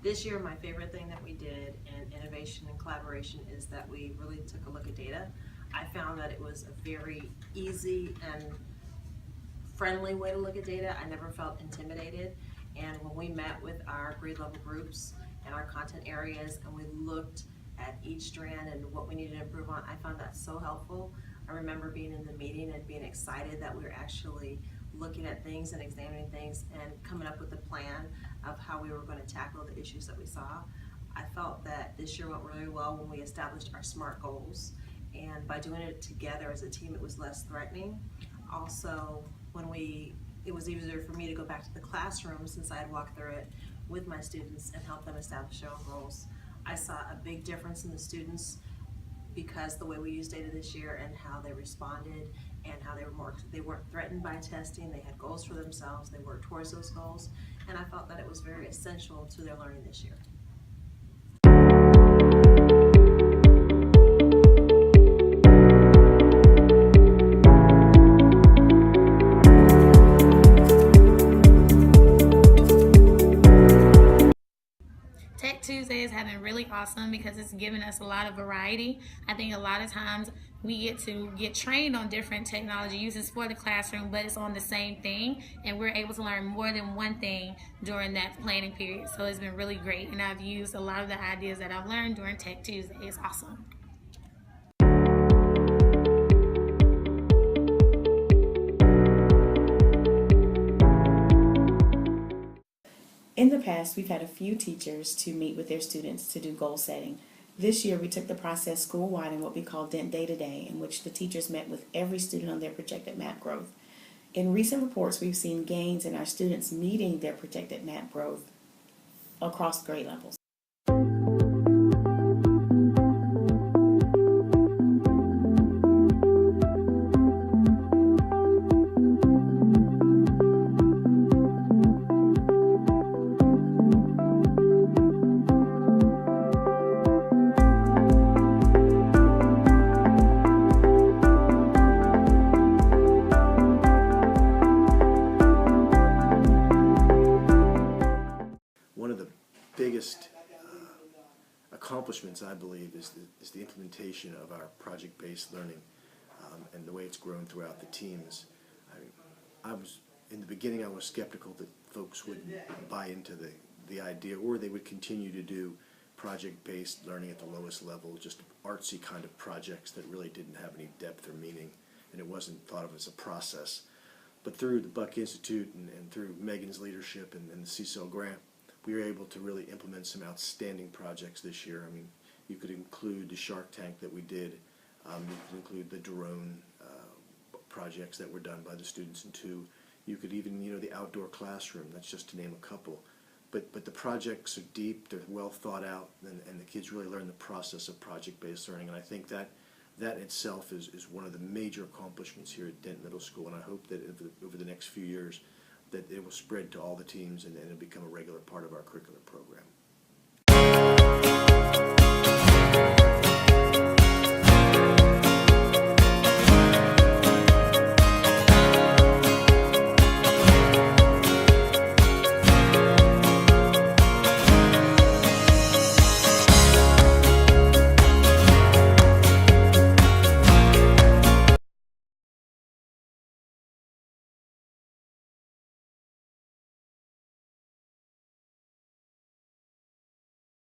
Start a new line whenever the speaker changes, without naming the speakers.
This year, my favorite thing that we did in innovation and collaboration is that we really took a look at data. I found that it was a very easy and friendly way to look at data. I never felt intimidated. And when we met with our grade level groups and our content areas and we looked at each strand and what we needed to improve on, I found that so helpful. I remember being in the meeting and being excited that we were actually looking at things and examining things and coming up with a plan of how we were going to tackle the issues that we saw. I felt that this year went really well when we established our SMART goals, and by doing it together as a team, it was less threatening. Also, it was easier for me to go back to the classroom since I had walked through it with my students and help them establish their own goals. I saw a big difference in the students because the way we used data this year and how they responded and how they weren't threatened by testing, they had goals for themselves, they worked towards those goals, and I felt that it was very essential to their learning this year.
Tech Tuesdays have been really awesome because it's given us a lot of variety. I think a lot of times we get trained on different technology uses for the classroom, but it's on the same thing, and we're able to learn more than one thing during that planning period. So it's been really great, and I've used a lot of the ideas that I've learned during Tech Tuesday. It's awesome.
In the past, we've had a few teachers to meet with their students to do goal setting. This year, we took the process school-wide in what we call Dent Day to Day, in which the teachers met with every student on their projected MAP growth. In recent reports, we've seen gains in our students meeting their projected MAP growth across grade levels.
One of the biggest accomplishments, I believe, is the implementation of our project-based learning and the way it's grown throughout the teams. In the beginning, I was skeptical that folks would buy into the idea, or they would continue to do project-based learning at the lowest level, just artsy kind of projects that really didn't have any depth or meaning, and it wasn't thought of as a process. But through the Buck Institute and through Megan's leadership and the CCEL grant, we were able to really implement some outstanding projects this year. I mean, you could include the Shark Tank that we did. You could include the drone projects that were done by the students in 2. You could even, the outdoor classroom. That's just to name a couple. But the projects are deep. They're well thought out, and the kids really learn the process of project-based learning. And I think that itself is one of the major accomplishments here at Dent Middle School. And I hope that over the next few years, that it will spread to all the teams and it'll become a regular part of our curricular program.